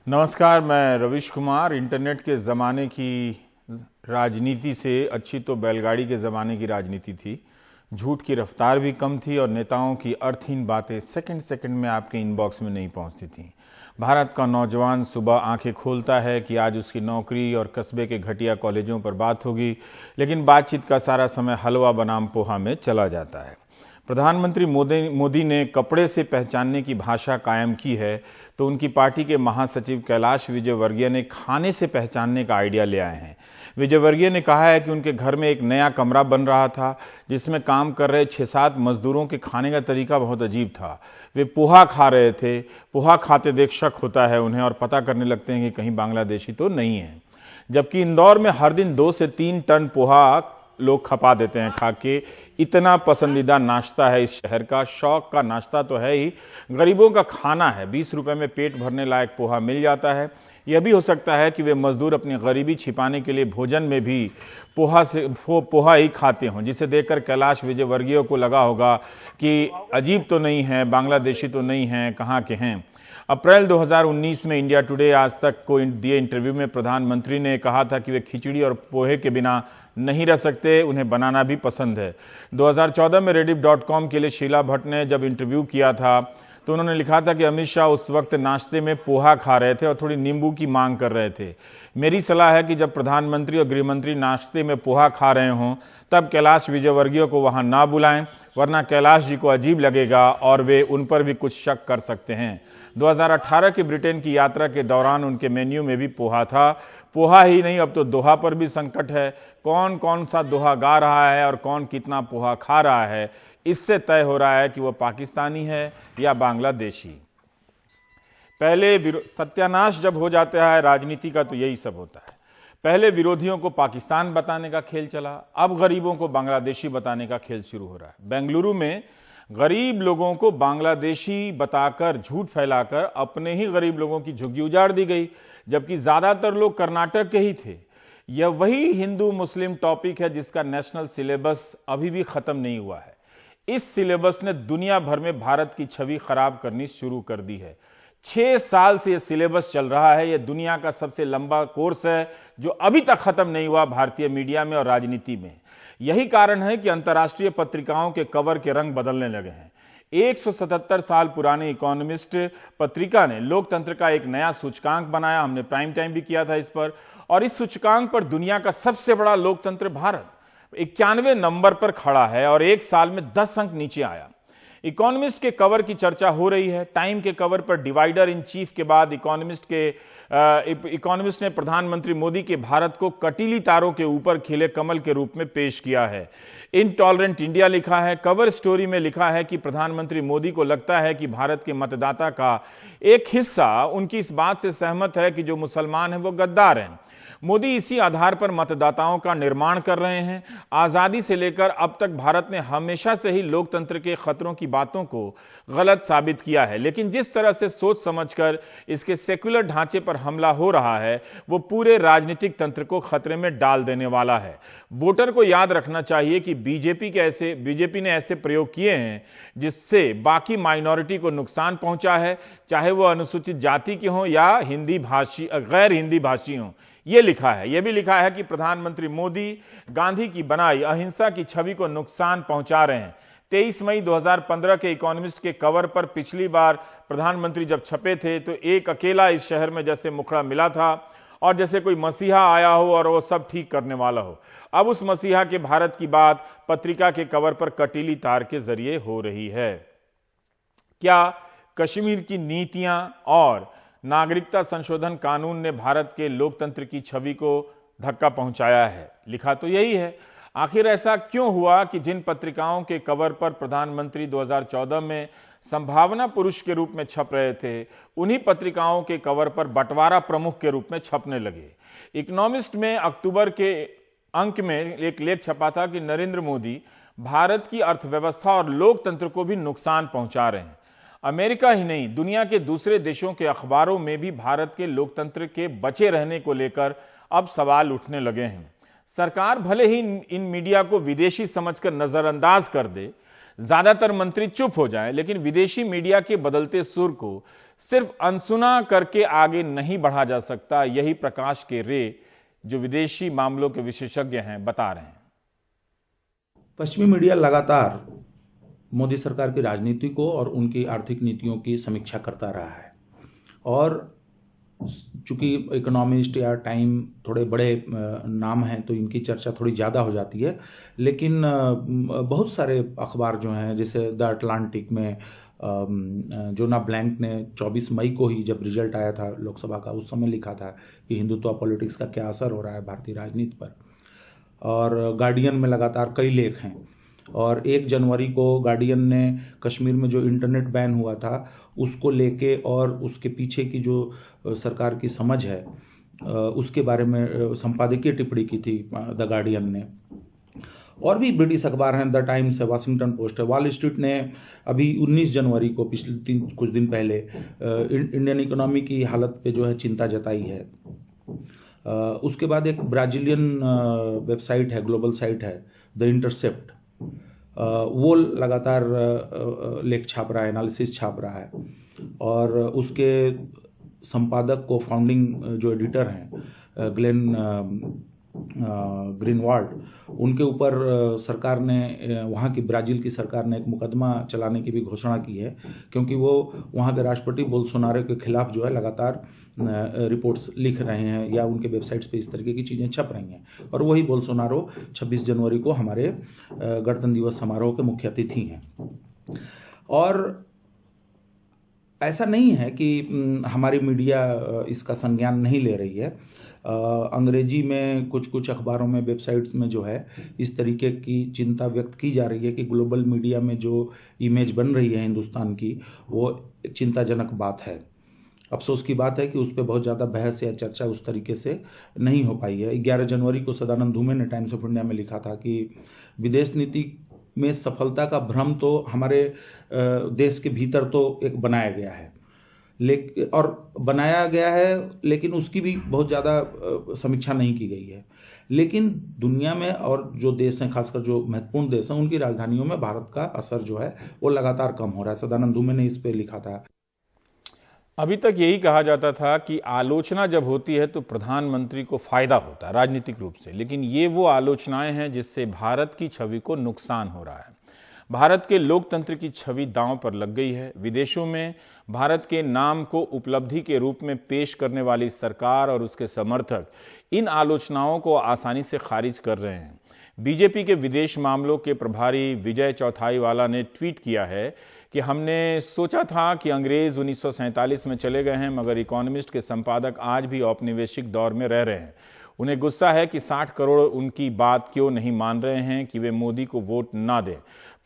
नमस्कार, मैं रविश कुमार। इंटरनेट के ज़माने की राजनीति से अच्छी तो बैलगाड़ी के ज़माने की राजनीति थी। झूठ की रफ्तार भी कम थी और नेताओं की अर्थहीन बातें सेकंड सेकंड में आपके इनबॉक्स में नहीं पहुंचती थीं। भारत का नौजवान सुबह आंखें खोलता है कि आज उसकी नौकरी और कस्बे के घटिया कॉलेजों पर बात होगी, लेकिन बातचीत का सारा समय हलवा बनाम पोहा में चला जाता है। प्रधानमंत्री मोदी ने कपड़े से पहचानने की भाषा कायम की है, तो उनकी पार्टी के महासचिव कैलाश विजयवर्गीय ने खाने से पहचानने का आइडिया ले आए हैं। विजयवर्गीय ने कहा है कि उनके घर में एक नया कमरा बन रहा था जिसमें काम कर रहे 6-7 मजदूरों के खाने का तरीका बहुत अजीब था। वे पोहा खा रहे थे। पोहा खाते देख शक होता है उन्हें और पता करने लगते हैं कि कहीं बांग्लादेशी तो नहीं है। जबकि इंदौर में हर दिन 2 से 3 टन पोहा लोग खपा देते हैं खा के। इतना पसंदीदा नाश्ता है इस शहर का। शौक का नाश्ता तो है ही, गरीबों का खाना है। 20 रुपए में पेट भरने लायक पोहा मिल जाता है। यह भी हो सकता है कि वे मजदूर अपनी गरीबी छिपाने के लिए भोजन में भी पोहा ही खाते हों, जिसे देखकर कैलाश विजयवर्गीय को लगा होगा कि अजीब तो नहीं है, बांग्लादेशी तो नहीं है, कहाँ के हैं। अप्रैल 2019 में इंडिया टुडे आज तक को दिए इंटरव्यू में प्रधानमंत्री ने कहा था कि वे खिचड़ी और पोहे के बिना नहीं रह सकते, उन्हें बनाना भी पसंद है। 2014 में rediff.com के लिए शीला भट्ट ने जब इंटरव्यू किया था तो उन्होंने लिखा था कि अमित शाह उस वक्त नाश्ते में पोहा खा रहे थे और थोड़ी नींबू की मांग कर रहे थे। मेरी सलाह है कि जब प्रधानमंत्री और गृहमंत्री नाश्ते में पोहा खा रहे हों तब कैलाश विजयवर्गीय को वहां ना बुलाएं, वरना कैलाश जी को अजीब लगेगा और वे उन पर भी कुछ शक कर सकते हैं। 2018 की ब्रिटेन की यात्रा के दौरान उनके मेन्यू में भी पोहा था। पोहा ही नहीं, अब तो दोहा पर भी संकट है। कौन कौन सा दोहा गा रहा है और कौन कितना पोहा खा रहा है, इससे तय हो रहा है कि वह पाकिस्तानी है या बांग्लादेशी। पहले सत्यानाश जब हो जाता है राजनीति का तो यही सब होता है। पहले विरोधियों को पाकिस्तान बताने का खेल चला, अब गरीबों को बांग्लादेशी बताने का खेल शुरू हो रहा है। बेंगलुरु में गरीब लोगों को बांग्लादेशी बताकर, झूठ फैलाकर अपने ही गरीब लोगों की झुग्गी उजाड़ दी गई, जबकि ज्यादातर लोग कर्नाटक के ही थे। यह वही हिंदू मुस्लिम टॉपिक है जिसका नेशनल सिलेबस अभी भी खत्म नहीं हुआ है। इस सिलेबस ने दुनिया भर में भारत की छवि खराब करनी शुरू कर दी है। 6 साल से यह सिलेबस चल रहा है। यह दुनिया का सबसे लंबा कोर्स है जो अभी तक खत्म नहीं हुआ भारतीय मीडिया में और राजनीति में। यही कारण है कि अंतर्राष्ट्रीय पत्रिकाओं के कवर के रंग बदलने लगे हैं। 177 साल पुरानी इकोनॉमिस्ट पत्रिका ने लोकतंत्र का एक नया सूचकांक बनाया। हमने प्राइम टाइम भी किया था इस पर, और इस सूचकांक पर दुनिया का सबसे बड़ा लोकतंत्र भारत 91 नंबर पर खड़ा है और 1 साल में 10 अंक नीचे आया। इकोनॉमिस्ट के कवर की चर्चा हो रही है। टाइम के कवर पर डिवाइडर इन चीफ के बाद इकोनॉमिस्ट ने प्रधानमंत्री मोदी के भारत को कटीली तारों के ऊपर खिले कमल के रूप में पेश किया है। इनटॉलरेंट इंडिया लिखा है। कवर स्टोरी में लिखा है कि प्रधानमंत्री मोदी को लगता है कि भारत के मतदाता का एक हिस्सा उनकी इस बात से सहमत है कि जो मुसलमान हैं वो गद्दार हैं। मोदी इसी आधार पर मतदाताओं का निर्माण कर रहे हैं। आजादी से लेकर अब तक भारत ने हमेशा से ही लोकतंत्र के खतरों की बातों को गलत साबित किया है, लेकिन जिस तरह से सोच समझकर इसके सेक्युलर ढांचे पर हमला हो रहा है वो पूरे राजनीतिक तंत्र को खतरे में डाल देने वाला है। वोटर को याद रखना चाहिए कि बीजेपी ने ऐसे प्रयोग किए हैं जिससे बाकी माइनॉरिटी को नुकसान पहुंचा है, चाहे वो अनुसूचित जाति के हों या गैर हिंदी भाषी हों। यह लिखा है। यह भी लिखा है कि प्रधानमंत्री मोदी गांधी की बनाई अहिंसा की छवि को नुकसान पहुंचा रहे हैं। 23 मई 2015 के इकोनॉमिस्ट के कवर पर पिछली बार प्रधानमंत्री जब छपे थे तो एक अकेला इस शहर में जैसे मुखड़ा मिला था और जैसे कोई मसीहा आया हो और वो सब ठीक करने वाला हो। अब उस मसीहा के भारत की बात पत्रिका के कवर पर कटीली तार के जरिए हो रही है। क्या कश्मीर की नीतियां और नागरिकता संशोधन कानून ने भारत के लोकतंत्र की छवि को धक्का पहुंचाया है? लिखा तो यही है। आखिर ऐसा क्यों हुआ कि जिन पत्रिकाओं के कवर पर प्रधानमंत्री 2014 में संभावना पुरुष के रूप में छप रहे थे, उन्हीं पत्रिकाओं के कवर पर बंटवारा प्रमुख के रूप में छपने लगे? इकोनॉमिस्ट में अक्टूबर के अंक में एक लेख छपा था कि नरेंद्र मोदी भारत की अर्थव्यवस्था और लोकतंत्र को भी नुकसान पहुंचा रहे हैं। अमेरिका ही नहीं, दुनिया के दूसरे देशों के अखबारों में भी भारत के लोकतंत्र के बचे रहने को लेकर अब सवाल उठने लगे हैं। सरकार भले ही इन मीडिया को विदेशी समझकर नजरअंदाज कर दे, ज्यादातर मंत्री चुप हो जाए, लेकिन विदेशी मीडिया के बदलते सुर को सिर्फ अनसुना करके आगे नहीं बढ़ा जा सकता, यही प्रकाश के रे जो विदेशी मामलों के विशेषज्ञ हैं बता रहे हैं। पश्चिमी मीडिया लगातार मोदी सरकार की राजनीति को और उनकी आर्थिक नीतियों की समीक्षा करता रहा है, और चूंकि इकोनॉमिस्ट या टाइम थोड़े बड़े नाम हैं तो इनकी चर्चा थोड़ी ज़्यादा हो जाती है, लेकिन बहुत सारे अखबार जो हैं, जैसे द अटलांटिक में जोना ब्लैंक ने 24 मई को ही जब रिजल्ट आया था लोकसभा का, उस समय लिखा था कि हिंदुत्व पॉलिटिक्स का क्या असर हो रहा है भारतीय राजनीति पर। और गार्डियन में लगातार कई लेख हैं, और 1 जनवरी को गार्डियन ने कश्मीर में जो इंटरनेट बैन हुआ था उसको लेके और उसके पीछे की जो सरकार की समझ है उसके बारे में संपादकीय टिप्पणी की थी द गार्डियन ने। और भी ब्रिटिश अखबार हैं, द टाइम्स है, वाशिंगटन पोस्ट है, वॉल स्ट्रीट ने अभी 19 जनवरी को पिछले कुछ दिन पहले इंडियन इकोनॉमी की हालत पे जो है चिंता जताई है। उसके बाद एक ब्राजीलियन वेबसाइट है, ग्लोबल साइट है, द इंटरसेप्ट, वो लगातार लेख छाप रहा है, एनालिसिस छाप रहा है, और उसके संपादक को फाउंडिंग जो एडिटर हैं ग्लेन ग्रीनवाल्ड, उनके ऊपर सरकार ने, वहाँ की ब्राज़ील की सरकार ने एक मुकदमा चलाने की भी घोषणा की है, क्योंकि वो वहाँ के राष्ट्रपति बोल्सोनारो के खिलाफ जो है लगातार रिपोर्ट्स लिख रहे हैं या उनके वेबसाइट्स पे इस तरीके की चीज़ें छप रही हैं। और वही बोल्सोनारो 26 जनवरी को हमारे गणतंत्र दिवस समारोह के मुख्य अतिथि हैं। और ऐसा नहीं है कि हमारी मीडिया इसका संज्ञान नहीं ले रही है। अंग्रेजी में कुछ अखबारों में, वेबसाइट्स में जो है इस तरीके की चिंता व्यक्त की जा रही है कि ग्लोबल मीडिया में जो इमेज बन रही है हिंदुस्तान की, वो चिंताजनक बात है। अफसोस की बात है कि उस पर बहुत ज़्यादा बहस या चर्चा उस तरीके से नहीं हो पाई है। 11 जनवरी को सदानंद धूमे ने टाइम्स ऑफ इंडिया में लिखा था कि विदेश नीति में सफलता का भ्रम तो हमारे देश के भीतर तो एक बनाया गया है, लेकिन उसकी भी बहुत ज़्यादा समीक्षा नहीं की गई है। लेकिन दुनिया में और जो देश हैं, खासकर जो महत्वपूर्ण देश हैं, उनकी राजधानियों में भारत का असर जो है वो लगातार कम हो रहा है। सदानंद धूमे ने इस पे लिखा था। अभी तक यही कहा जाता था कि आलोचना जब होती है तो प्रधानमंत्री को फायदा होता है राजनीतिक रूप से, लेकिन ये वो आलोचनाएं हैं जिससे भारत की छवि को नुकसान हो रहा है। भारत के लोकतंत्र की छवि दांव पर लग गई है। विदेशों में भारत के नाम को उपलब्धि के रूप में पेश करने वाली सरकार और उसके समर्थक इन आलोचनाओं को आसानी से खारिज कर रहे हैं। बीजेपी के विदेश मामलों के प्रभारी विजय चौथाईवाला ने ट्वीट किया है कि हमने सोचा था कि अंग्रेज 1947 में चले गए हैं, मगर इकोनॉमिस्ट के संपादक आज भी औपनिवेशिक दौर में रह रहे हैं। उन्हें गुस्सा है कि 60 करोड़ उनकी बात क्यों नहीं मान रहे हैं कि वे मोदी को वोट ना दें।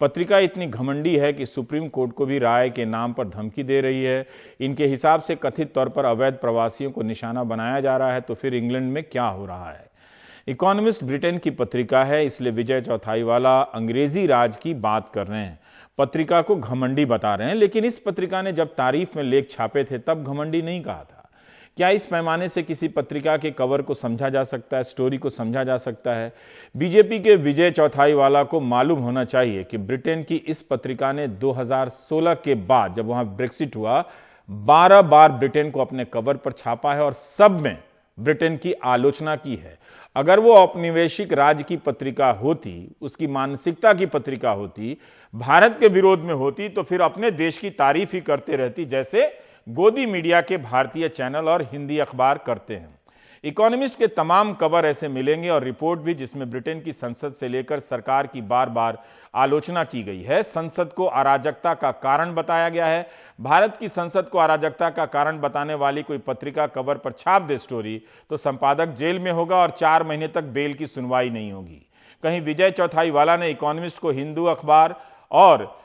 पत्रिका इतनी घमंडी है कि सुप्रीम कोर्ट को भी राय के नाम पर धमकी दे रही है। इनके हिसाब से कथित तौर पर अवैध प्रवासियों को निशाना बनाया जा रहा है, तो फिर इंग्लैंड में क्या हो रहा है। इकोनॉमिस्ट ब्रिटेन की पत्रिका है, इसलिए विजय चौथाईवाला अंग्रेजी राज की बात कर रहे हैं, पत्रिका को घमंडी बता रहे हैं। लेकिन इस पत्रिका ने जब तारीफ में लेख छापे थे तब घमंडी नहीं कहा था। क्या इस पैमाने से किसी पत्रिका के कवर को समझा जा सकता है, स्टोरी को समझा जा सकता है? बीजेपी के विजय चौथाईवाला को मालूम होना चाहिए कि ब्रिटेन की इस पत्रिका ने 2016 के बाद, जब वहां ब्रेक्सिट हुआ, 12 बार ब्रिटेन को अपने कवर पर छापा है और सब में ब्रिटेन की आलोचना की है। अगर वो औपनिवेशिक राज की पत्रिका होती, उसकी मानसिकता की पत्रिका होती, भारत के विरोध में होती, तो फिर अपने देश की तारीफ ही करते रहती, जैसे गोदी मीडिया के भारतीय चैनल और हिंदी अखबार करते हैं। इकोनॉमिस्ट के तमाम कवर ऐसे मिलेंगे और रिपोर्ट भी, जिसमें ब्रिटेन की संसद से लेकर सरकार की बार बार आलोचना की गई है। संसद को अराजकता का कारण बताया गया है। भारत की संसद को अराजकता का कारण बताने वाली कोई पत्रिका कवर पर छाप दे स्टोरी, तो संपादक जेल में होगा और 4 महीने तक बेल की सुनवाई नहीं होगी। कहीं विजय चौथाईवाला ने इकोनॉमिस्ट को हिंदू अखबार और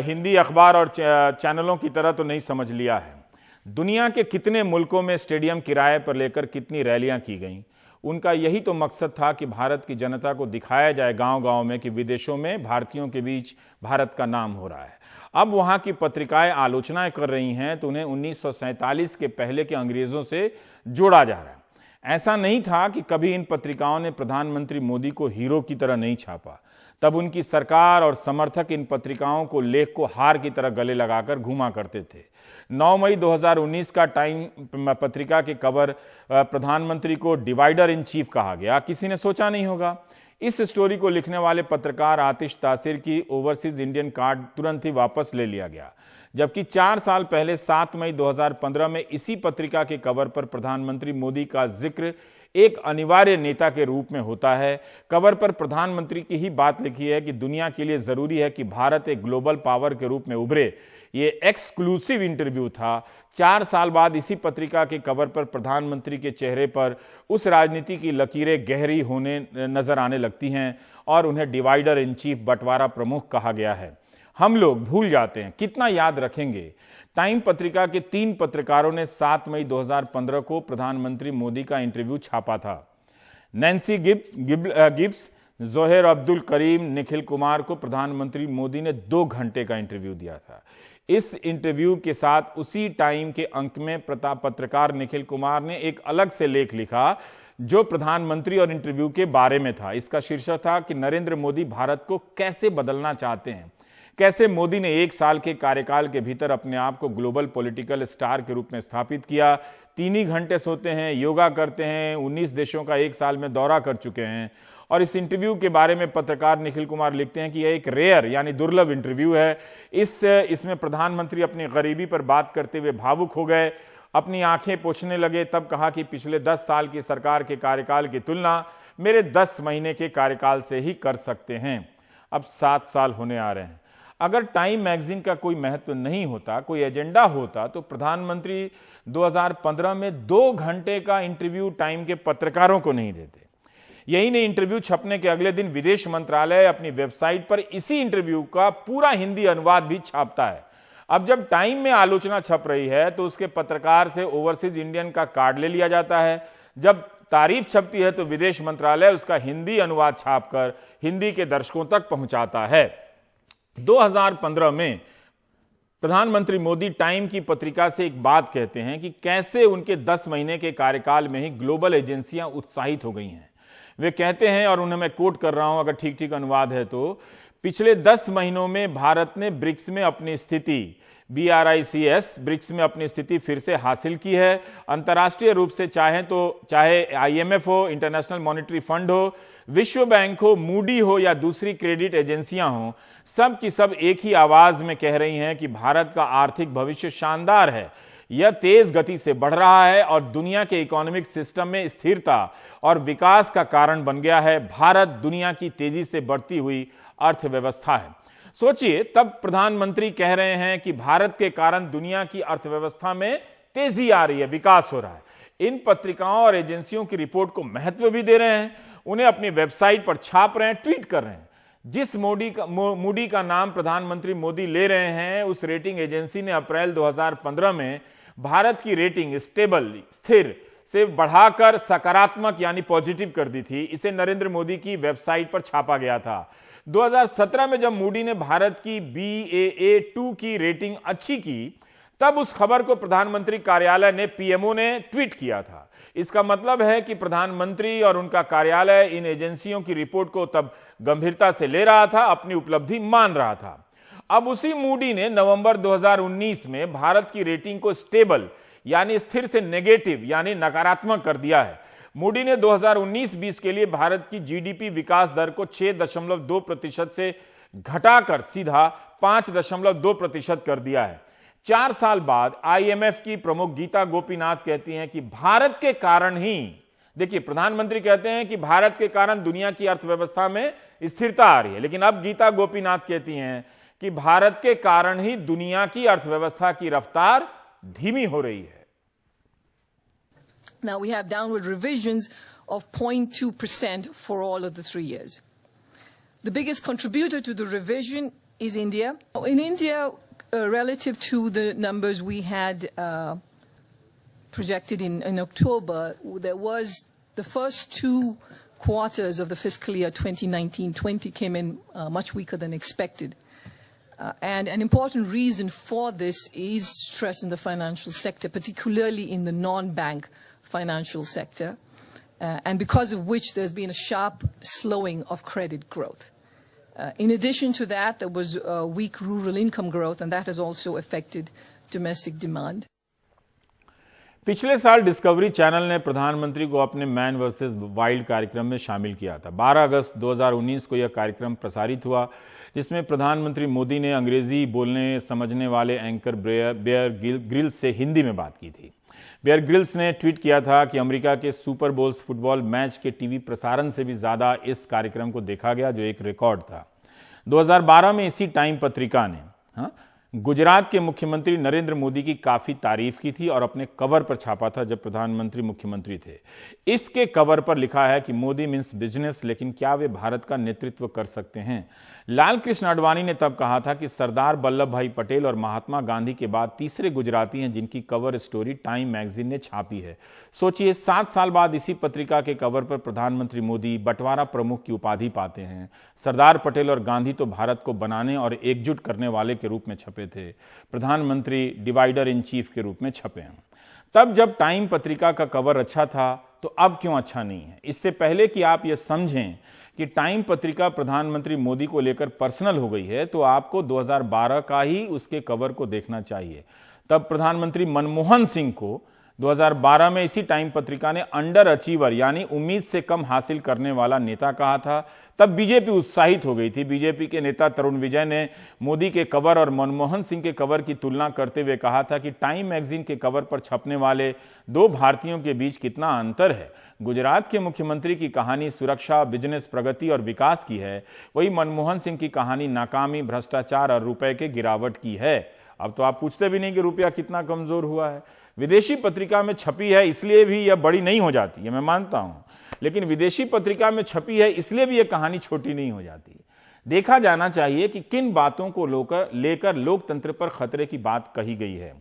हिंदी अखबार और चैनलों की तरह तो नहीं समझ लिया है। दुनिया के कितने मुल्कों में स्टेडियम किराए पर लेकर कितनी रैलियां की गईं। उनका यही तो मकसद था कि भारत की जनता को दिखाया जाए गांव-गांव में कि विदेशों में भारतीयों के बीच भारत का नाम हो रहा है। अब वहां की पत्रिकाएं आलोचनाएं कर रही हैं तो उन्हें 1947 के पहले के अंग्रेजों से जोड़ा जा रहा है। ऐसा नहीं था कि कभी इन पत्रिकाओं ने प्रधानमंत्री मोदी को हीरो की तरह नहीं छापा। तब उनकी सरकार और समर्थक इन पत्रिकाओं को लेख को हार की तरह गले लगाकर घुमा करते थे। 9 मई 2019 का टाइम पत्रिका के कवर प्रधानमंत्री को डिवाइडर इन चीफ कहा गया। किसी ने सोचा नहीं होगा। इस स्टोरी को लिखने वाले पत्रकार आतिश तासिर की ओवरसीज इंडियन कार्ड तुरंत ही वापस ले लिया गया, जबकि 4 साल पहले 7 मई 2015 में इसी पत्रिका के कवर पर प्रधानमंत्री मोदी का जिक्र एक अनिवार्य नेता के रूप में होता है। कवर पर प्रधानमंत्री की ही बात लिखी है कि दुनिया के लिए जरूरी है कि भारत एक ग्लोबल पावर के रूप में उभरे। ये एक्सक्लूसिव इंटरव्यू था। 4 साल बाद इसी पत्रिका के कवर पर प्रधानमंत्री के चेहरे पर उस राजनीति की लकीरें गहरी होने नजर आने लगती हैं और उन्हें डिवाइडर इन चीफ, बंटवारा प्रमुख कहा गया है। हम लोग भूल जाते हैं, कितना याद रखेंगे। टाइम पत्रिका के 3 पत्रकारों ने 7 मई 2015 को प्रधानमंत्री मोदी का इंटरव्यू छापा था। Nancy Gibbs, Johor Abdul Karim, Nikhil Kumar को प्रधानमंत्री मोदी ने 2 घंटे का इंटरव्यू दिया था। इस इंटरव्यू के साथ उसी टाइम के अंक में पत्रकार निखिल कुमार ने एक अलग से लेख लिखा जो प्रधानमंत्री और इंटरव्यू के बारे में था। इसका शीर्षक था कि नरेंद्र मोदी भारत को कैसे बदलना चाहते हैं, कैसे मोदी ने 1 साल के कार्यकाल के भीतर अपने आप को ग्लोबल पॉलिटिकल स्टार के रूप में स्थापित किया। 3 ही घंटे सोते हैं, योगा करते हैं, 19 देशों का 1 साल में दौरा कर चुके हैं। और इस इंटरव्यू के बारे में पत्रकार निखिल कुमार लिखते हैं कि यह एक रेयर यानी दुर्लभ इंटरव्यू है। इसमें प्रधानमंत्री अपनी गरीबी पर बात करते हुए भावुक हो गए, अपनी आंखें पोंछने लगे। तब कहा कि पिछले 10 साल की सरकार के कार्यकाल की तुलना मेरे 10 महीने के कार्यकाल से ही कर सकते हैं। अब 7 साल होने आ रहे हैं। अगर टाइम मैगजीन का कोई महत्व नहीं होता, कोई एजेंडा होता, तो प्रधानमंत्री 2015 में 2 घंटे का इंटरव्यू टाइम के पत्रकारों को नहीं देते। यही नहीं, इंटरव्यू छपने के अगले दिन विदेश मंत्रालय अपनी वेबसाइट पर इसी इंटरव्यू का पूरा हिंदी अनुवाद भी छापता है। अब जब टाइम में आलोचना छप रही है तो उसके पत्रकार से ओवरसीज इंडियन का कार्ड ले लिया जाता है। जब तारीफ छपती है तो विदेश मंत्रालय उसका हिंदी अनुवाद छापकर हिंदी के दर्शकों तक पहुंचाता है। 2015 में प्रधानमंत्री मोदी टाइम की पत्रिका से एक बात कहते हैं कि कैसे उनके 10 महीने के कार्यकाल में ही ग्लोबल एजेंसियां उत्साहित हो गई हैं। वे कहते हैं, और उन्हें मैं कोट कर रहा हूं अगर ठीक ठीक अनुवाद है तो, पिछले 10 महीनों में भारत ने ब्रिक्स में अपनी स्थिति ब्रिक्स में अपनी स्थिति फिर से हासिल की है। अंतर्राष्ट्रीय रूप से चाहे IMF हो, इंटरनेशनल मॉनिटरी फंड हो, विश्व बैंक हो, मूडी हो या दूसरी क्रेडिट एजेंसियां हो, सब की सब एक ही आवाज में कह रही हैं कि भारत का आर्थिक भविष्य शानदार है। यह तेज गति से बढ़ रहा है और दुनिया के इकोनॉमिक सिस्टम में स्थिरता और विकास का कारण बन गया है। भारत दुनिया की तेजी से बढ़ती हुई अर्थव्यवस्था है। सोचिए, तब प्रधानमंत्री कह रहे हैं कि भारत के कारण दुनिया की अर्थव्यवस्था में तेजी आ रही है, विकास हो रहा है। इन पत्रिकाओं और एजेंसियों की रिपोर्ट को महत्व भी दे रहे हैं, उन्हें अपनी वेबसाइट पर छाप रहे हैं, ट्वीट कर रहे हैं। जिस मूडी का नाम प्रधानमंत्री मोदी ले रहे हैं, उस रेटिंग एजेंसी ने अप्रैल 2015 में भारत की रेटिंग स्थिर से बढ़ाकर सकारात्मक यानी पॉजिटिव कर दी थी। इसे नरेंद्र मोदी की वेबसाइट पर छापा गया था। 2017 में जब मूडी ने भारत की Baa2 की रेटिंग अच्छी की, तब उस खबर को प्रधानमंत्री कार्यालय ने PMO ने ट्वीट किया था। इसका मतलब है कि प्रधानमंत्री और उनका कार्यालय इन एजेंसियों की रिपोर्ट को तब गंभीरता से ले रहा था, अपनी उपलब्धि मान रहा था। अब उसी मूडी ने नवंबर 2019 में भारत की रेटिंग को स्टेबल यानी स्थिर से नेगेटिव यानी नकारात्मक कर दिया है। मूडी ने 2019-20 के लिए भारत की GDP विकास दर को 6.2% से घटाकर सीधा 5.2% कर दिया है। 4 साल बाद IMF की प्रमुख गीता गोपीनाथ कहती हैं कि भारत के कारण ही, देखिए प्रधानमंत्री कहते हैं कि भारत के कारण दुनिया की अर्थव्यवस्था में स्थिरता आ रही है, लेकिन अब गीता गोपीनाथ कहती हैं कि भारत के कारण ही दुनिया की अर्थव्यवस्था की रफ्तार धीमी हो रही है। Now we have downward revisions of 0.2% for all of the 3 years. The biggest contributor to the revision is India. In India, relative to the numbers we had projected in October, there was the first 2 quarters of the fiscal year 2019-20 came in much weaker than expected. And an important reason for this is stress in the financial sector, particularly in the non-bank financial sector, and because of which there's been a sharp slowing of credit growth. In addition to that, there was weak rural income growth, and that has also affected domestic demand. पिछले साल discovery channel ने प्रधानमंत्री को अपने man versus wild कार्यक्रम में शामिल किया था। 12 अगस्त 2019 को यह कार्यक्रम प्रसारित हुआ, जिसमें प्रधानमंत्री मोदी ने अंग्रेजी बोलने समझने वाले एंकर बेयर ग्रिल्स से हिंदी में बात की थी। बेयर ग्रिल्स ने ट्वीट किया था कि अमेरिका के सुपर बोल्स फुटबॉल मैच के टीवी प्रसारण से भी ज्यादा इस कार्यक्रम को देखा गया, जो एक रिकॉर्ड था। 2012 में इसी टाइम पत्रिका ने गुजरात के मुख्यमंत्री नरेंद्र मोदी की काफी तारीफ की थी और अपने कवर पर छापा था जब प्रधानमंत्री मुख्यमंत्री थे। इसके कवर पर लिखा है कि मोदी मीन्स बिजनेस, लेकिन क्या वे भारत का नेतृत्व कर सकते हैं। लाल कृष्ण आडवाणी ने तब कहा था कि सरदार वल्लभ भाई पटेल और महात्मा गांधी के बाद तीसरे गुजराती हैं जिनकी कवर स्टोरी टाइम मैगजीन ने छापी है। सोचिए, 7 साल बाद इसी पत्रिका के कवर पर प्रधानमंत्री मोदी बंटवारा प्रमुख की उपाधि पाते हैं। सरदार पटेल और गांधी तो भारत को बनाने और एकजुट करने वाले के रूप में छपे थे, प्रधानमंत्री डिवाइडर इन चीफ के रूप में छपे हैं। तब जब टाइम पत्रिका का कवर अच्छा था तो अब क्यों अच्छा नहीं है? इससे पहले कि आप यह समझें कि टाइम पत्रिका प्रधानमंत्री मोदी को लेकर पर्सनल हो गई है, तो आपको 2012 का ही उसके कवर को देखना चाहिए। तब प्रधानमंत्री मनमोहन सिंह को 2012 में इसी टाइम पत्रिका ने अंडर अचीवर यानी उम्मीद से कम हासिल करने वाला नेता कहा था। तब बीजेपी उत्साहित हो गई थी। बीजेपी के नेता तरुण विजय ने मोदी के कवर और मनमोहन सिंह के कवर की तुलना करते हुए कहा था कि टाइम मैगजीन के कवर पर छपने वाले 2 भारतीयों के बीच कितना अंतर है। गुजरात के मुख्यमंत्री की कहानी सुरक्षा, बिजनेस, प्रगति और विकास की है, वही मनमोहन सिंह की कहानी नाकामी, भ्रष्टाचार और रुपए के गिरावट की है। अब तो आप पूछते भी नहीं कि रुपया कितना कमजोर हुआ है। विदेशी पत्रिका में छपी है इसलिए भी यह बड़ी नहीं हो जाती है, मैं मानता हूं, लेकिन विदेशी पत्रिका में छपी है इसलिए भी यह कहानी छोटी नहीं हो जाती। देखा जाना चाहिए कि किन बातों को लेकर लोकतंत्र पर खतरे की बात कही गई है।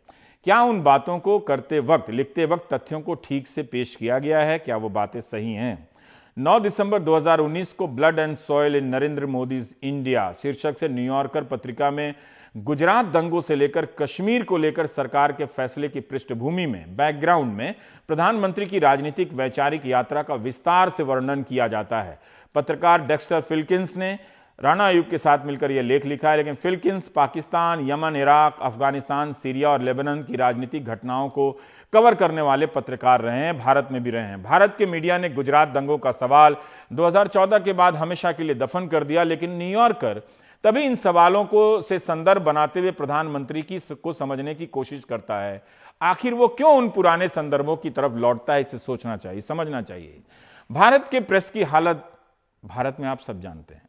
क्या उन बातों को करते वक्त, लिखते वक्त तथ्यों को ठीक से पेश किया गया है? क्या वो बातें सही हैं? 9 दिसंबर 2019 को blood and soil in Narendra Modi's India शीर्षक से न्यूयॉर्कर पत्रिका में गुजरात दंगों से लेकर कश्मीर को लेकर सरकार के फैसले की पृष्ठभूमि में, बैकग्राउंड में प्रधानमंत्री की राजनीतिक वैचारिक यात्रा का विस्तार से वर्णन किया जाता है। पत्रकार डेक्स्टर फिल्किंस ने राणा आयुब के साथ मिलकर यह लेख लिखा है, लेकिन Filkins Pakistan, Yemen, Iraq, Afghanistan, Syria और लेबनान की राजनीतिक घटनाओं को कवर करने वाले पत्रकार रहे हैं, भारत में भी रहे हैं। भारत के मीडिया ने गुजरात दंगों का सवाल 2014 के बाद हमेशा के लिए दफन कर दिया, लेकिन न्यूयॉर्कर तभी इन सवालों को से संदर्भ बनाते हुए प्रधानमंत्री को समझने की कोशिश करता है। आखिर वो क्यों उन पुराने संदर्भों की तरफ लौटता है, इसे सोचना चाहिए, समझना चाहिए। भारत के प्रेस की हालत भारत में आप सब जानते हैं,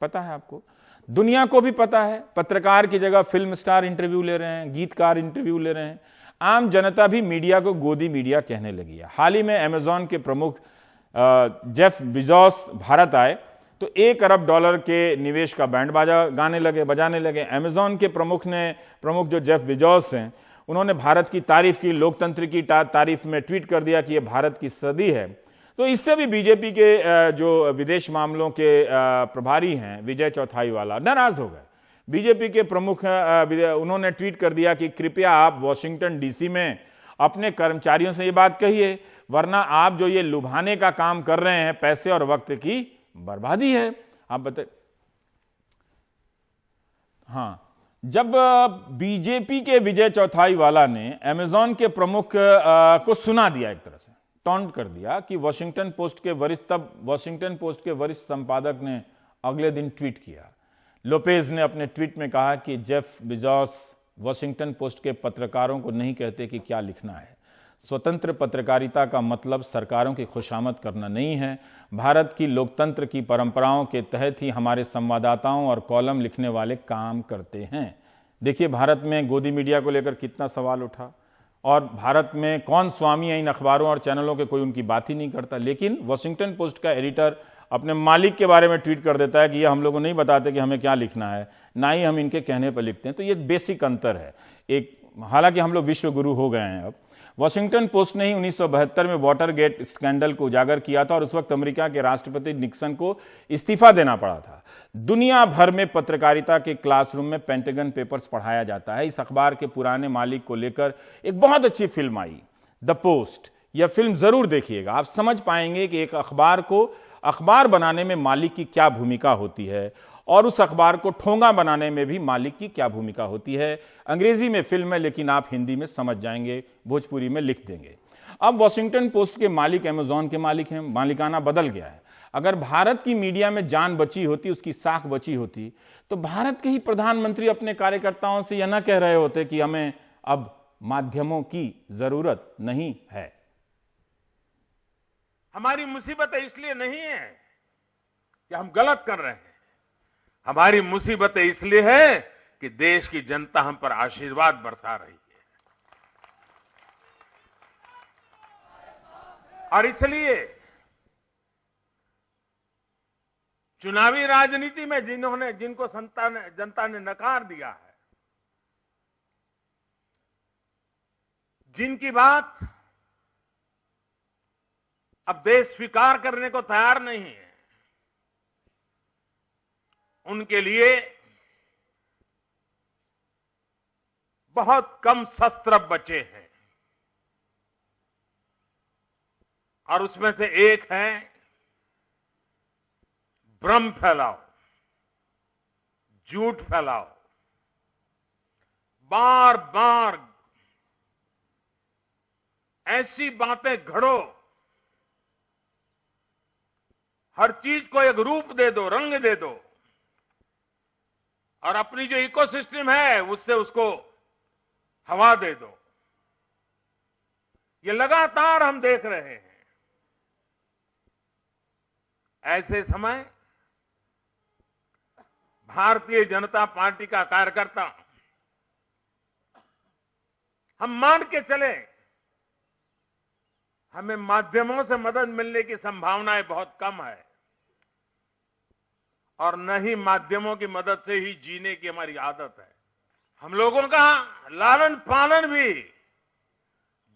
पता है आपको, दुनिया को भी पता है। पत्रकार की जगह फिल्म स्टार इंटरव्यू ले रहे हैं, गीतकार इंटरव्यू ले रहे हैं। आम जनता भी मीडिया को गोदी मीडिया कहने लगी है। हाल ही में अमेजॉन के प्रमुख जेफ बेजोस भारत आए तो $1 अरब के निवेश का बैंड बाजा बजाने लगे। अमेजॉन के प्रमुख जो जेफ बेजोस हैं, उन्होंने भारत की तारीफ की, लोकतंत्र की तारीफ में ट्वीट कर दिया कि यह भारत की सदी है। तो इससे भी बीजेपी के जो विदेश मामलों के प्रभारी हैं विजय चौथाईवाला नाराज हो गए। बीजेपी के प्रमुख उन्होंने ट्वीट कर दिया कि कृपया आप वॉशिंगटन डीसी में अपने कर्मचारियों से ये बात कहिए, वरना आप जो ये लुभाने का काम कर रहे हैं, पैसे और वक्त की बर्बादी है। आप बताइए। हां, जब बीजेपी के विजय चौथाईवाला ने अमेजॉन के प्रमुख को सुना दिया, एक तरह से टॉन्ट कर दिया कि वॉशिंगटन पोस्ट के वरिष्ठ संपादक ने अगले दिन ट्वीट किया। लोपेज ने अपने ट्वीट में कहा कि जेफ बेजोस वॉशिंगटन पोस्ट के पत्रकारों को नहीं कहते कि क्या लिखना है। स्वतंत्र पत्रकारिता का मतलब सरकारों की खुशामद करना नहीं है। भारत की लोकतंत्र की परंपराओं के तहत ही हमारे संवाददाताओं और कॉलम लिखने वाले काम करते हैं। देखिए, भारत में गोदी मीडिया को लेकर कितना सवाल उठा, और भारत में कौन स्वामी है इन अखबारों और चैनलों के, कोई उनकी बात ही नहीं करता। लेकिन वॉशिंगटन पोस्ट का एडिटर अपने मालिक के बारे में ट्वीट कर देता है कि ये हम लोगों को नहीं बताते कि हमें क्या लिखना है, ना ही हम इनके कहने पर लिखते हैं। तो ये बेसिक अंतर है। हालांकि हम लोग विश्व गुरु हो गए हैं अब। वॉशिंगटन पोस्ट ने ही 1972 में वाटरगेट स्कैंडल को उजागर किया था और उस वक्त अमेरिका के राष्ट्रपति निक्सन को इस्तीफा देना पड़ा था। दुनिया भर में पत्रकारिता के क्लासरूम में पेंटागन पेपर्स पढ़ाया जाता है। इस अखबार के पुराने मालिक को लेकर एक बहुत अच्छी फिल्म आई, द पोस्ट। यह फिल्म जरूर देखिएगा, आप समझ पाएंगे कि एक अखबार को अखबार बनाने में मालिक की क्या भूमिका होती है और उस अखबार को ठोंगा बनाने में भी मालिक की क्या भूमिका होती है। अंग्रेजी में फिल्म है, लेकिन आप हिंदी में समझ जाएंगे, भोजपुरी में लिख देंगे। अब वॉशिंगटन पोस्ट के मालिक अमेजॉन के मालिक हैं, मालिकाना बदल गया है। अगर भारत की मीडिया में जान बची होती, उसकी साख बची होती, तो भारत के ही प्रधानमंत्री अपने कार्यकर्ताओं से यह न कह रहे होते कि हमें अब माध्यमों की जरूरत नहीं है। हमारी मुसीबतें इसलिए नहीं है कि हम गलत कर रहे हैं, हमारी मुसीबतें इसलिए है कि देश की जनता हम पर आशीर्वाद बरसा रही है। और इसलिए चुनावी राजनीति में जिनको जनता ने नकार दिया है, जिनकी बात अब देश स्वीकार करने को तैयार नहीं है, उनके लिए बहुत कम शस्त्र बचे हैं। और उसमें से एक है भ्रम फैलाओ, झूठ फैलाओ, बार बार ऐसी बातें घड़ो, हर चीज को एक रूप दे दो, रंग दे दो, और अपनी जो इकोसिस्टम है उससे उसको हवा दे दो। ये लगातार हम देख रहे हैं। ऐसे समय भारतीय जनता पार्टी का कार्यकर्ता, हम मान के चले, हमें माध्यमों से मदद मिलने की संभावनाएं बहुत कम है, और न ही माध्यमों की मदद से ही जीने की हमारी आदत है। हम लोगों का लालन पालन भी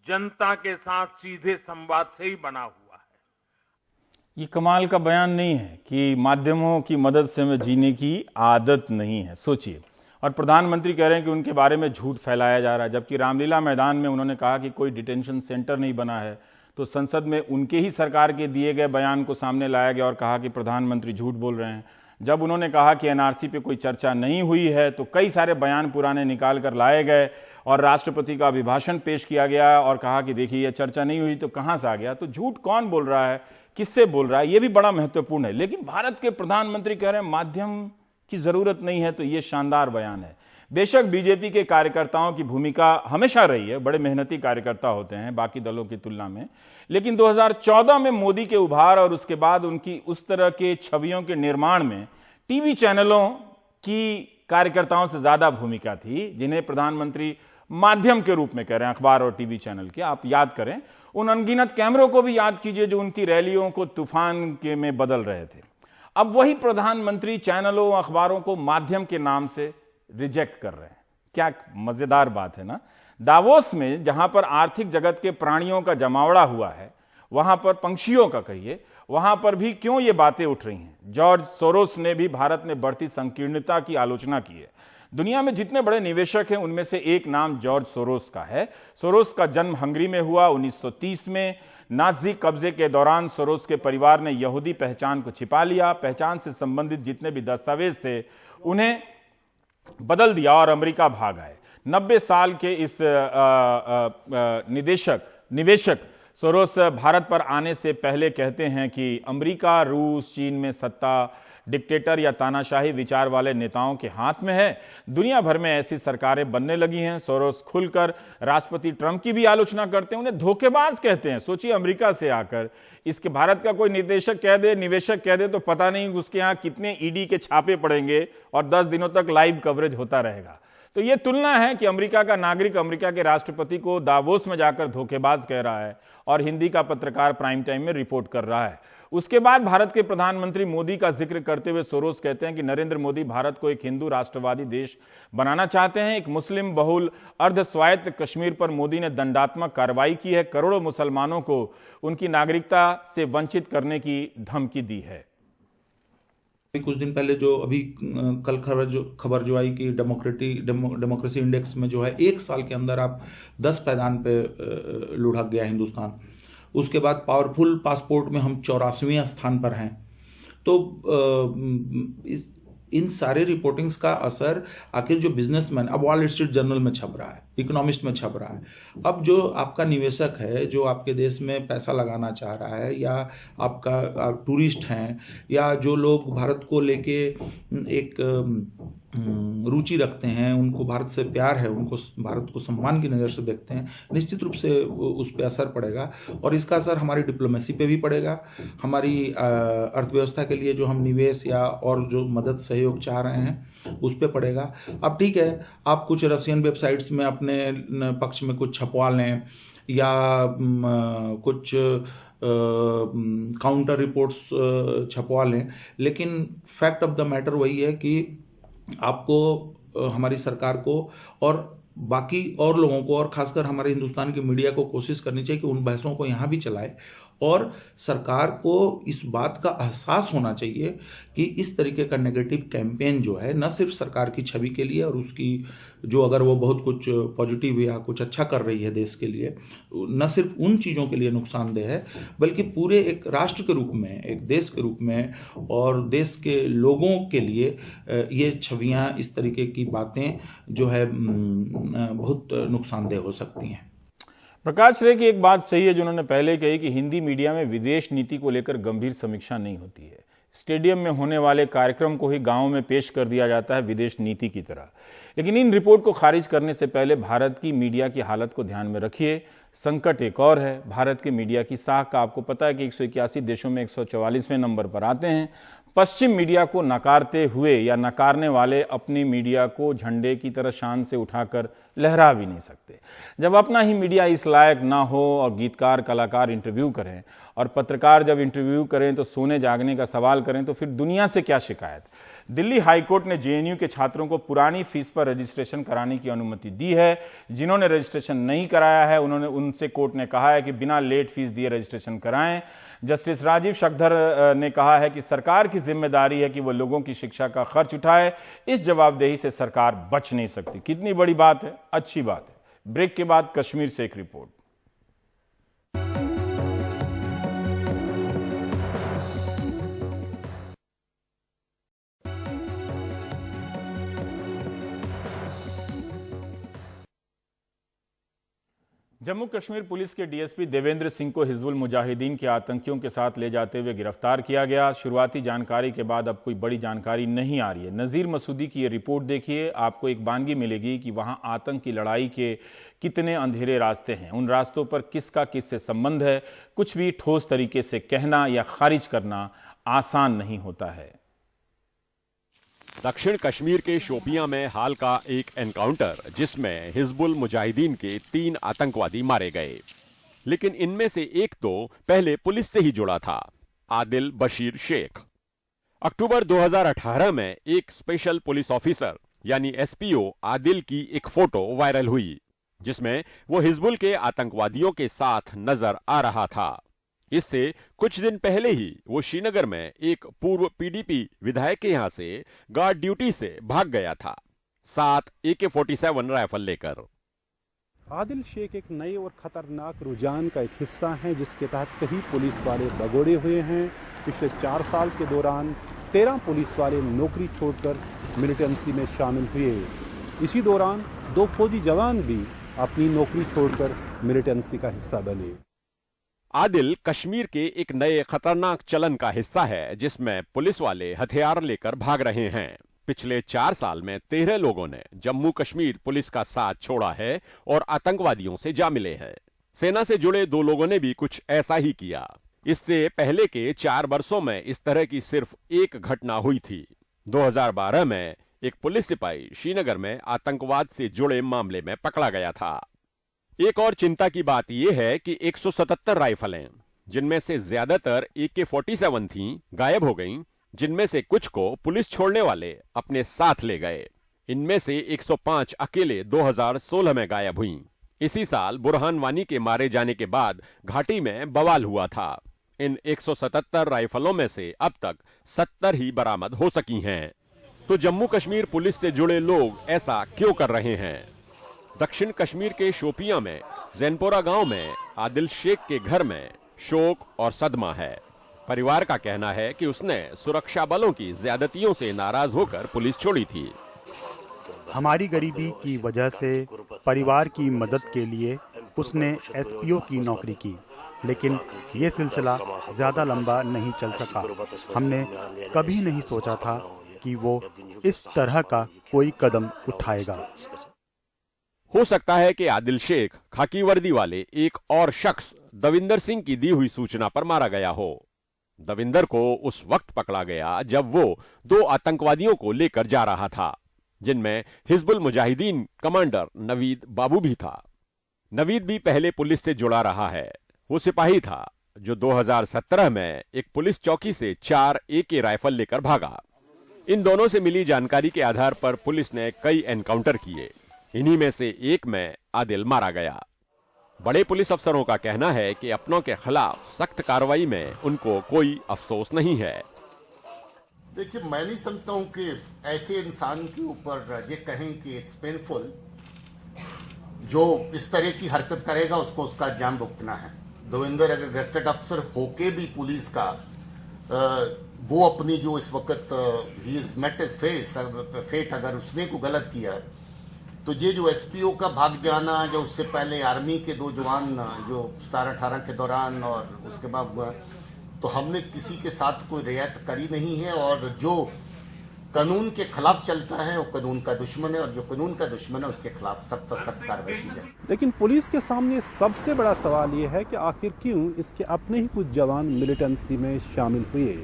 जनता के साथ सीधे संवाद से ही बना हुआ है। ये कमाल का बयान नहीं है कि माध्यमों की मदद से हमें जीने की आदत नहीं है, सोचिए। और प्रधानमंत्री कह रहे हैं कि उनके बारे में झूठ फैलाया जा रहा है, जबकि रामलीला मैदान में उन्होंने कहा कि कोई डिटेंशन सेंटर नहीं बना है, तो संसद में उनके ही सरकार के दिए गए बयान को सामने लाया गया और कहा कि प्रधानमंत्री झूठ बोल रहे हैं। जब उन्होंने कहा कि एनआरसी पे कोई चर्चा नहीं हुई है, तो कई सारे बयान पुराने निकाल कर लाए गए और राष्ट्रपति का अभिभाषण पेश किया गया और कहा कि देखिए ये चर्चा नहीं हुई, तो कहां से आ गया। तो झूठ कौन बोल रहा है, किससे बोल रहा है, यह भी बड़ा महत्वपूर्ण है। लेकिन भारत के प्रधानमंत्री कह रहे हैं माध्यम की जरूरत नहीं है, तो यह शानदार बयान है। बेशक बीजेपी के कार्यकर्ताओं की भूमिका हमेशा रही है, बड़े मेहनती कार्यकर्ता होते हैं बाकी दलों की तुलना में, लेकिन 2014 में मोदी के उभार और उसके बाद उनकी उस तरह के छवियों के निर्माण में टीवी चैनलों की कार्यकर्ताओं से ज्यादा भूमिका थी, जिन्हें प्रधानमंत्री माध्यम के रूप में कह रहे हैं, अखबार और टीवी चैनल के। आप याद करें, उन अनगिनत कैमरों को भी याद कीजिए जो उनकी रैलियों को तूफान के में बदल रहे थे। अब वही प्रधानमंत्री चैनलों, अखबारों को माध्यम के नाम से रिजेक्ट कर रहे हैं। क्या मजेदार बात है ना। दावोस में जहां पर आर्थिक जगत के प्राणियों का जमावड़ा हुआ है, वहां पर पंछियों का कहिए, वहां पर भी क्यों ये बातें उठ रही हैं। जॉर्ज सोरोस ने भी भारत में बढ़ती संकीर्णता की आलोचना की है। दुनिया में जितने बड़े निवेशक हैं उनमें से एक नाम जॉर्ज सोरोस का है। सोरोस का जन्म हंगरी में हुआ 1930 में। नाजी कब्जे के दौरान सोरोस के परिवार ने यहूदी पहचान को छिपा लिया। पहचान से संबंधित जितने भी दस्तावेज थे उन्हें बदल दिया और अमेरिका भाग आए। 90 साल के इस निवेशक सोरोस भारत पर आने से पहले कहते हैं कि अमेरिका, रूस, चीन में सत्ता डिक्टेटर या तानाशाही विचार वाले नेताओं के हाथ में है। दुनिया भर में ऐसी सरकारें बनने लगी हैं। सोरोस खुलकर राष्ट्रपति ट्रंप की भी आलोचना करते हैं, उन्हें धोखेबाज कहते हैं। सोचिए, अमेरिका से आकर इसके भारत का कोई निवेशक कह दे तो पता नहीं उसके यहाँ कितने ईडी के छापे पड़ेंगे और 10 दिनों तक लाइव कवरेज होता रहेगा। तो यह तुलना है कि अमेरिका का नागरिक अमेरिका के राष्ट्रपति को दावोस में जाकर धोखेबाज कह रहा है और हिंदी का पत्रकार प्राइम टाइम में रिपोर्ट कर रहा है। उसके बाद भारत के प्रधानमंत्री मोदी का जिक्र करते हुए सोरोस कहते हैं कि नरेंद्र मोदी भारत को एक हिंदू राष्ट्रवादी देश बनाना चाहते हैं। एक मुस्लिम बहुल अर्ध स्वायत्त कश्मीर पर मोदी ने दंडात्मक कार्रवाई की है। करोड़ों मुसलमानों को उनकी नागरिकता से वंचित करने की धमकी दी है। कुछ दिन पहले जो अभी कल खबर जो आई कि डेमोक्रेसी इंडेक्स में जो है 1 साल के अंदर आप 10 पायदान पे लुढ़क गया हिंदुस्तान। उसके बाद पावरफुल पासपोर्ट में हम 84वें स्थान पर हैं। तो इन सारे रिपोर्टिंग्स का असर आखिर जो बिजनेसमैन, अब वॉल स्ट्रीट जर्नल में छप रहा है, इकोनॉमिस्ट में छप रहा है, अब जो आपका निवेशक है जो आपके देश में पैसा लगाना चाह रहा है, या आपका टूरिस्ट हैं, या जो लोग भारत को लेके एक रुचि रखते हैं, उनको भारत से प्यार है, उनको भारत को सम्मान की नज़र से देखते हैं, निश्चित रूप से उस पर असर पड़ेगा। और इसका असर हमारी डिप्लोमेसी पे भी पड़ेगा, हमारी अर्थव्यवस्था के लिए जो हम निवेश या और जो मदद सहयोग चाह रहे हैं उस पर पड़ेगा। अब ठीक है, आप कुछ रशियन वेबसाइट्स में अपने पक्ष में कुछ छपवा लें या कुछ काउंटर रिपोर्ट्स छपवा लें, लेकिन फैक्ट ऑफ द मैटर वही है कि आपको, हमारी सरकार को और बाकी और लोगों को, और खासकर हमारे हिंदुस्तान की मीडिया को कोशिश करनी चाहिए कि उन बहसों को यहाँ भी चलाए, और सरकार को इस बात का एहसास होना चाहिए कि इस तरीके का नेगेटिव कैंपेन जो है न सिर्फ सरकार की छवि के लिए और उसकी जो, अगर वो बहुत कुछ पॉजिटिव या कुछ अच्छा कर रही है देश के लिए, न सिर्फ उन चीज़ों के लिए नुकसानदेह है, बल्कि पूरे एक राष्ट्र के रूप में, एक देश के रूप में और देश के लोगों के लिए ये छवियां, इस तरीके की बातें जो है बहुत नुकसानदेह हो सकती हैं। प्रकाश रे की एक बात सही है जो उन्होंने पहले कही कि हिंदी मीडिया में विदेश नीति को लेकर गंभीर समीक्षा नहीं होती है। स्टेडियम में होने वाले कार्यक्रम को ही गांव में पेश कर दिया जाता है विदेश नीति की तरह। लेकिन इन रिपोर्ट को खारिज करने से पहले भारत की मीडिया की हालत को ध्यान में रखिए। संकट एक और है, भारत के मीडिया की साख का आपको पता है कि 181 देशों में 144वें नंबर पर आते हैं। पश्चिम मीडिया को नकारते हुए या नकारने वाले अपनी मीडिया को झंडे की तरह शान से उठाकर लहरा भी नहीं सकते। जब अपना ही मीडिया इस लायक ना हो और गीतकार, कलाकार इंटरव्यू करें और पत्रकार जब इंटरव्यू करें तो सोने जागने का सवाल करें, तो फिर दुनिया से क्या शिकायत। दिल्ली हाईकोर्ट ने जेएनयू के छात्रों को पुरानी फीस पर रजिस्ट्रेशन कराने की अनुमति दी है। जिन्होंने रजिस्ट्रेशन नहीं कराया है उनसे कोर्ट ने कहा है कि बिना लेट फीस दिए रजिस्ट्रेशन कराएं। जस्टिस राजीव शक्धर ने कहा है कि सरकार की जिम्मेदारी है कि वो लोगों की शिक्षा का खर्च उठाए। इस जवाबदेही से सरकार बच नहीं सकती। कितनी बड़ी बात है, अच्छी बात है। ब्रेक के बाद कश्मीर से एक रिपोर्ट। जम्मू कश्मीर पुलिस के डीएसपी देवेंद्र सिंह को हिजबुल मुजाहिदीन के आतंकियों के साथ ले जाते हुए गिरफ्तार किया गया। शुरुआती जानकारी के बाद अब कोई बड़ी जानकारी नहीं आ रही है। नज़ीर मसूदी की ये रिपोर्ट देखिए, आपको एक बानगी मिलेगी कि वहां आतंक की लड़ाई के कितने अंधेरे रास्ते हैं, उन रास्तों पर किसका किससे संबंध है। कुछ भी ठोस तरीके से कहना या खारिज करना आसान नहीं होता है। दक्षिण कश्मीर के शोपियां में हाल का एक एनकाउंटर जिसमें हिजबुल मुजाहिदीन के 3 आतंकवादी मारे गए, लेकिन इनमें से एक तो पहले पुलिस से ही जुड़ा था, आदिल बशीर शेख। अक्टूबर 2018 में एक स्पेशल पुलिस ऑफिसर यानी एसपीओ आदिल की एक फोटो वायरल हुई जिसमें वो हिजबुल के आतंकवादियों के साथ नजर आ रहा था। इससे कुछ दिन पहले ही वो श्रीनगर में एक पूर्व पीडीपी विधायक के यहां से गार्ड ड्यूटी से भाग गया था, साथ AK-47 राइफल लेकर। आदिल शेख एक नए और खतरनाक रुझान का एक हिस्सा है जिसके तहत कई पुलिस वाले भगोड़े हुए हैं। पिछले 4 साल के दौरान 13 पुलिस वाले नौकरी छोड़कर मिलिटेंसी में शामिल हुए। इसी दौरान 2 फौजी जवान भी अपनी नौकरी छोड़कर मिलिटेंसी का हिस्सा बने। आदिल कश्मीर के एक नए खतरनाक चलन का हिस्सा है जिसमें पुलिस वाले हथियार लेकर भाग रहे हैं। पिछले 4 साल में 13 लोगों ने जम्मू कश्मीर पुलिस का साथ छोड़ा है और आतंकवादियों से जा मिले हैं। सेना से जुड़े 2 लोगों ने भी कुछ ऐसा ही किया। इससे पहले के 4 वर्षों में इस तरह की सिर्फ एक घटना हुई थी। 2012 में एक पुलिस सिपाही श्रीनगर में आतंकवाद से जुड़े मामले में पकड़ा गया था। एक और चिंता की बात यह है कि 177 राइफलें, जिनमें से ज्यादातर AK-47 थीं, गायब हो गईं, जिनमें से कुछ को पुलिस छोड़ने वाले अपने साथ ले गए। इनमें से 105 अकेले 2016 में गायब हुईं। इसी साल बुरहान वानी के मारे जाने के बाद घाटी में बवाल हुआ था। इन 177 राइफलों में से अब तक 70 ही बरामद हो सकी हैं। तो जम्मू कश्मीर पुलिस से जुड़े लोग ऐसा क्यों कर रहे हैं? दक्षिण कश्मीर के शोपियां में जैनपोरा गांव में आदिल शेख के घर में शोक और सदमा है। परिवार का कहना है कि उसने सुरक्षा बलों की ज्यादतियों से नाराज होकर पुलिस छोड़ी थी। हमारी गरीबी की वजह से परिवार की मदद के लिए उसने एसपीओ की नौकरी की, लेकिन ये सिलसिला ज़्यादा लंबा नहीं चल सका। हमने कभी नहीं सोचा था कि वो इस तरह का कोई कदम उठाएगा। हो सकता है कि आदिल शेख खाकी वर्दी वाले एक और शख्स दविंदर सिंह की दी हुई सूचना पर मारा गया हो। दविंदर को उस वक्त पकड़ा गया जब वो 2 आतंकवादियों को लेकर जा रहा था, जिनमें हिजबुल मुजाहिदीन कमांडर नवीद बाबू भी था। नवीद भी पहले पुलिस से जुड़ा रहा है। वो सिपाही था जो 2017 में एक पुलिस चौकी से 4 AK राइफल लेकर भागा। इन दोनों से मिली जानकारी के आधार पर पुलिस ने कई एनकाउंटर किए। इन्हीं में से एक में आदिल मारा गया। बड़े पुलिस अफसरों का कहना है कि अपनों के खिलाफ सख्त कार्रवाई में उनको कोई अफसोस नहीं है। देखिए, मैं नहीं समझता हूं कि ऐसे इंसान के ऊपर ये कहें कि इट्स पेनफुल। जो इस तरह की हरकत करेगा उसको उसका अंजाम भुगतना है। दविंदर अगर गजेटेड अफसर होके भी पुलिस का वो अपनी जो इस वक्त he is met his fate, अगर उसने को गलत किया तो ये जो एसपीओ का भाग जाना, जो उससे पहले आर्मी के 2 जवान जो 17-18 के दौरान और उसके बाद हुआ, तो हमने किसी के साथ कोई रियायत करी नहीं है। और जो कानून के खिलाफ चलता है वो कानून का दुश्मन है, और जो कानून का दुश्मन है उसके खिलाफ सख्त और सख्त कार्रवाई की जाए। लेकिन पुलिस के सामने सबसे बड़ा सवाल ये है कि आखिर क्यों इसके अपने ही कुछ जवान मिलिटेंसी में शामिल हुए।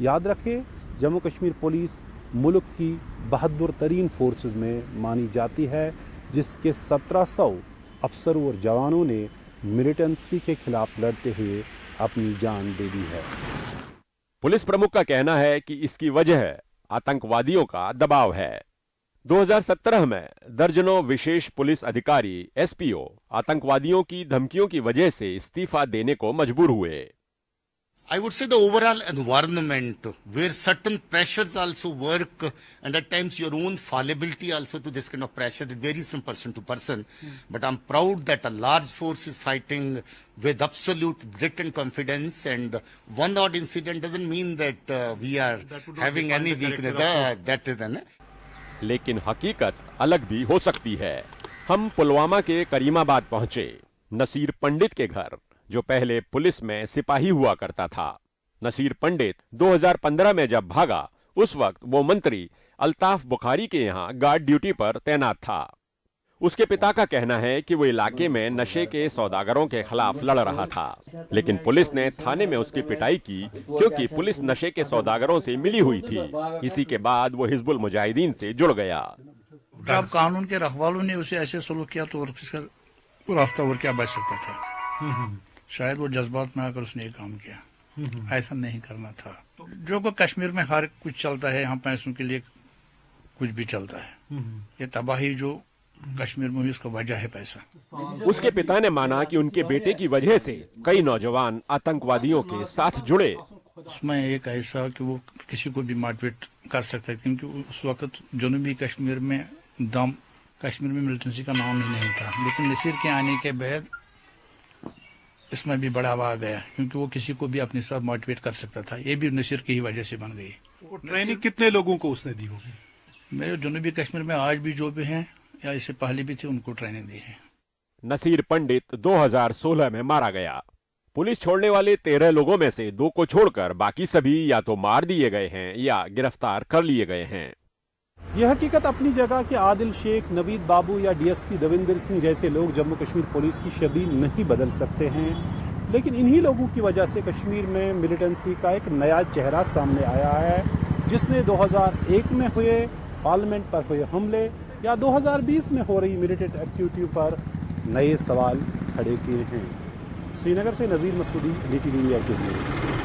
याद रखें, जम्मू कश्मीर पुलिस मुल्क की बहादुर तरीन फोर्सेस में मानी जाती है, जिसके 1700 अफसरों और जवानों ने मिलिटेंसी के खिलाफ लड़ते हुए अपनी जान दे दी है। पुलिस प्रमुख का कहना है कि इसकी वजह आतंकवादियों का दबाव है। 2017 में दर्जनों विशेष पुलिस अधिकारी एसपीओ आतंकवादियों की धमकियों की वजह से इस्तीफा देने को मजबूर हुए। I would say the overall environment where certain pressures also work, and at times your own fallibility also to this kind of pressure, it varies from person to person. But I'm proud that a large force is fighting with absolute grit and confidence, and one odd incident doesn't mean that we are having any weakness. That is an. लेकिन हकीकत अलग भी हो सकती है। हम पुलवामा के करीमाबाद पहुंचे, नसीर पंडित के घर, जो पहले पुलिस में सिपाही हुआ करता था। नसीर पंडित 2015 में जब भागा, उस वक्त वो मंत्री अल्ताफ बुखारी के यहाँ गार्ड ड्यूटी पर तैनात था। उसके पिता का कहना है कि वो इलाके में नशे के सौदागरों के खिलाफ लड़ रहा था, लेकिन पुलिस ने थाने में उसकी पिटाई की क्योंकि पुलिस नशे के सौदागरों से मिली हुई थी। इसी के बाद वो हिजबुल मुजाहिदीन से जुड़ गया। अब कानून के रखवालों ने उसे ऐसे सलूक किया तो वो रास्ता और क्या बच सकता था। शायद वो जज्बात में आकर उसने ये काम किया। ऐसा नहीं करना था। जो को कश्मीर में हर कुछ चलता है, यहाँ पैसों के लिए कुछ भी चलता है। ये तबाही जो कश्मीर में हुई उसका वजह है पैसा। उसके पिता ने माना कि उनके बेटे की वजह से कई नौजवान आतंकवादियों के साथ जुड़े। उसमें एक ऐसा कि वो किसी को भी मोटिवेट कर सकता है, क्योंकि उस वक्त जनूबी कश्मीर में कश्मीर में मिलिटेंसी का नाम ही नहीं था। लेकिन नसीर के आने के बाद इसमें भी बढ़ावा आ गया, क्योंकि वो किसी को भी अपने साथ मोटिवेट कर सकता था। ये भी नसीर की ही वजह से बन गई। वो ट्रेनिंग कितने लोगों को उसने दी होगी? मेरे जनूबी कश्मीर में आज भी जो भी हैं या इससे पहले भी थे, उनको ट्रेनिंग दी है। नसीर पंडित 2016 में मारा गया। पुलिस छोड़ने वाले 13 लोगों में से 2 को छोड़कर बाकी सभी या तो मार दिए गए हैं या गिरफ्तार कर लिए गए हैं। यह हकीकत अपनी जगह कि आदिल शेख, नवीद बाबू या डीएसपी दविंदर सिंह जैसे लोग जम्मू कश्मीर पुलिस की शक्ल नहीं बदल सकते हैं, लेकिन इन्हीं लोगों की वजह से कश्मीर में मिलिटेंसी का एक नया चेहरा सामने आया है, जिसने 2001 में हुए पार्लियामेंट पर हुए हमले या 2020 में हो रही मिलिटेंट एक्टिविटी पर नए सवाल खड़े किए हैं। श्रीनगर से नजीर मसूदी, DTV इंडिया के लिए।